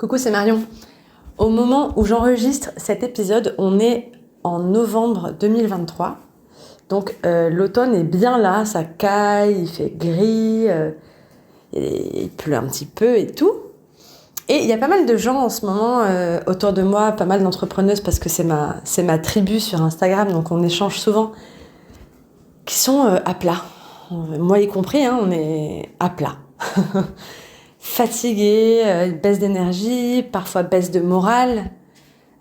Coucou, c'est Marion. Au moment où j'enregistre cet épisode, on est en novembre 2023. Donc l'automne est bien là, ça caille, il fait gris, il pleut un petit peu et tout. Et il y a pas mal de gens en ce moment autour de moi, pas mal d'entrepreneuses parce que c'est ma tribu sur Instagram, donc on échange souvent, qui sont à plat. Moi y compris, hein, on est à plat. Fatigué, baisse d'énergie, parfois baisse de morale,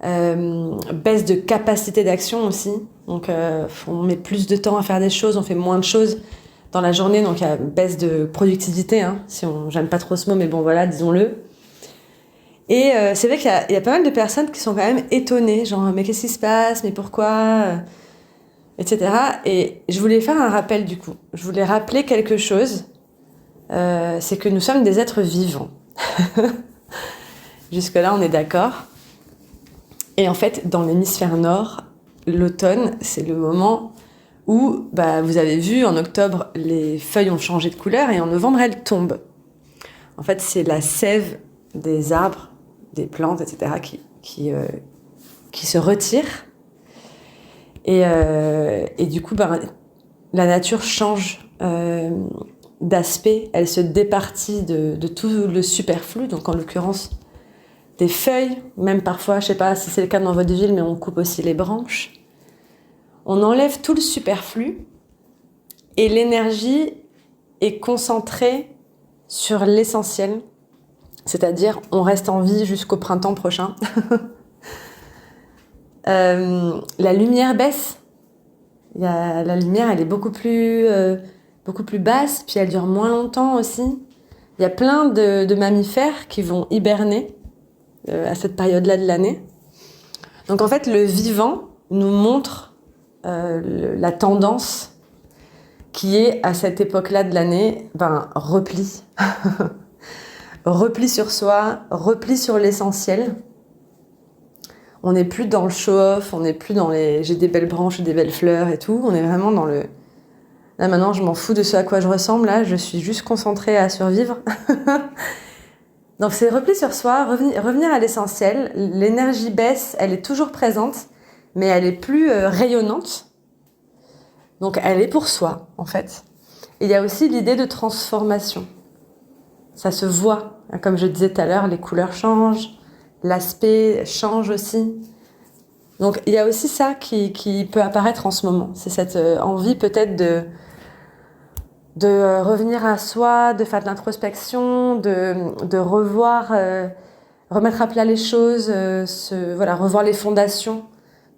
baisse de capacité d'action aussi. Donc on met plus de temps à faire des choses, on fait moins de choses dans la journée, donc il y a baisse de productivité, hein, j'aime pas trop ce mot, mais bon voilà, disons-le. Et c'est vrai qu'il y a pas mal de personnes qui sont quand même étonnées, genre mais qu'est-ce qui se passe, mais pourquoi, etc. Et je voulais faire un rappel du coup. Je voulais rappeler quelque chose, c'est que nous sommes des êtres vivants. Jusque-là, on est d'accord. Et en fait, dans l'hémisphère nord, l'automne, c'est le moment où, vous avez vu, en octobre, les feuilles ont changé de couleur et en novembre, elles tombent. En fait, c'est la sève des arbres, des plantes, etc., qui se retire. Et du coup, la nature change d'aspect. Elle se départit de tout le superflu, donc en l'occurrence des feuilles, même parfois, je sais pas si c'est le cas dans votre ville, mais on coupe aussi les branches. On enlève tout le superflu et l'énergie est concentrée sur l'essentiel, c'est-à-dire on reste en vie jusqu'au printemps prochain. La lumière baisse. La lumière, elle est beaucoup plus basse, puis elle dure moins longtemps aussi. Il y a plein de mammifères qui vont hiberner à cette période-là de l'année. Donc en fait, le vivant nous montre la tendance qui est à cette époque-là de l'année, repli. Repli sur soi, repli sur l'essentiel. On n'est plus dans le show-off, on n'est plus dans les j'ai des belles branches, des belles fleurs et tout. On est vraiment dans le là maintenant, je m'en fous de ce à quoi je ressemble, là, je suis juste concentrée à survivre. Donc c'est repli sur soi, revenir à l'essentiel. L'énergie baisse, elle est toujours présente, mais elle est plus rayonnante. Donc elle est pour soi, en fait. Et il y a aussi l'idée de transformation. Ça se voit. Comme je disais tout à l'heure, les couleurs changent, l'aspect change aussi. Donc il y a aussi ça qui peut apparaître en ce moment. C'est cette envie peut-être de revenir à soi, de faire de l'introspection, de revoir, remettre à plat les choses, revoir les fondations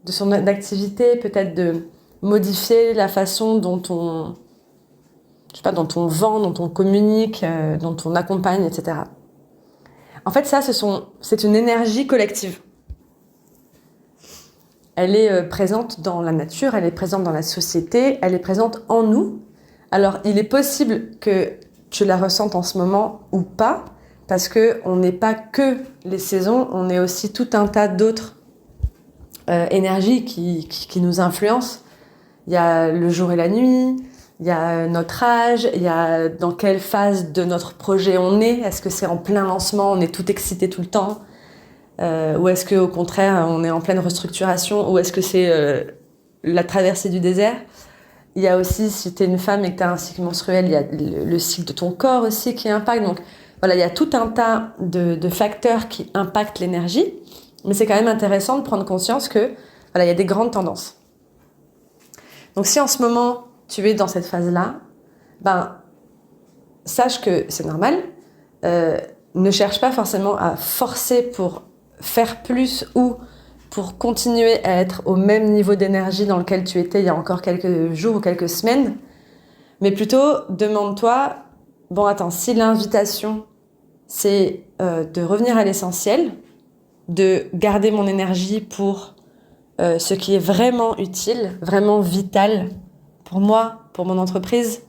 de son activité, peut-être de modifier la façon dont on vend, dont on communique, dont on accompagne, etc. En fait, ça, c'est une énergie collective. Elle est présente dans la nature, elle est présente dans la société, elle est présente en nous. Alors, il est possible que tu la ressentes en ce moment ou pas, parce qu'on n'est pas que les saisons, on est aussi tout un tas d'autres énergies qui nous influencent. Il y a le jour et la nuit, il y a notre âge, il y a dans quelle phase de notre projet on est. Est-ce que c'est en plein lancement, on est tout excité tout le temps, ou est-ce qu'au contraire, on est en pleine restructuration, ou est-ce que c'est la traversée du désert. Il y a aussi, si tu es une femme et que tu as un cycle menstruel, il y a le cycle de ton corps aussi qui impacte. Donc voilà, il y a tout un tas de facteurs qui impactent l'énergie. Mais c'est quand même intéressant de prendre conscience que il y a des grandes tendances. Donc si en ce moment, tu es dans cette phase-là, sache que c'est normal. Ne cherche pas forcément à forcer pour faire plus ou pour continuer à être au même niveau d'énergie dans lequel tu étais il y a encore quelques jours ou quelques semaines, mais plutôt demande-toi, si l'invitation c'est de revenir à l'essentiel, de garder mon énergie pour ce qui est vraiment utile, vraiment vital pour moi, pour mon entreprise,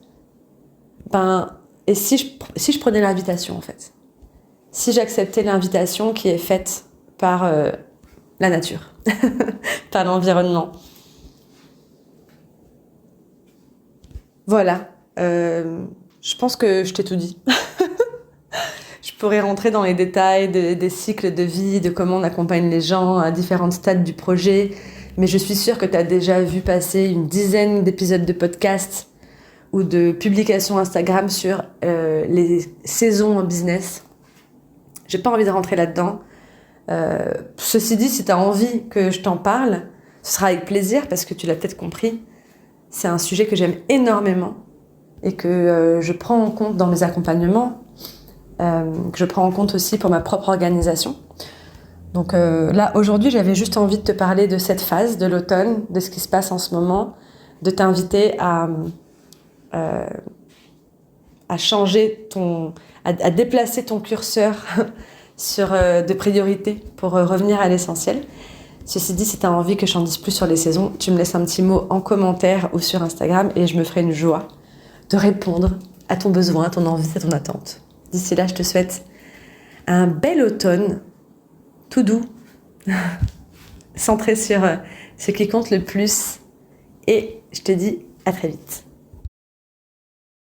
et si je prenais l'invitation en fait, si j'acceptais l'invitation qui est faite par la nature, par l'environnement. Voilà, je pense que je t'ai tout dit. Je pourrais rentrer dans les détails des cycles de vie, de comment on accompagne les gens à différents stades du projet. Mais je suis sûre que tu as déjà vu passer une dizaine d'épisodes de podcast ou de publications Instagram sur les saisons en business. J'ai pas envie de rentrer là-dedans. Ceci dit, si tu as envie que je t'en parle, ce sera avec plaisir parce que tu l'as peut-être compris. C'est un sujet que j'aime énormément et que je prends en compte dans mes accompagnements, que je prends en compte aussi pour ma propre organisation. Donc là, aujourd'hui, j'avais juste envie de te parler de cette phase de l'automne, de ce qui se passe en ce moment, de t'inviter à changer à déplacer ton curseur sur de priorité pour revenir à l'essentiel. Ceci dit, si tu as envie que j'en dise plus sur les saisons, tu me laisses un petit mot en commentaire ou sur Instagram et je me ferai une joie de répondre à ton besoin, à ton envie, à ton attente. D'ici là, je te souhaite un bel automne, tout doux, centré sur ce qui compte le plus. Et je te dis à très vite.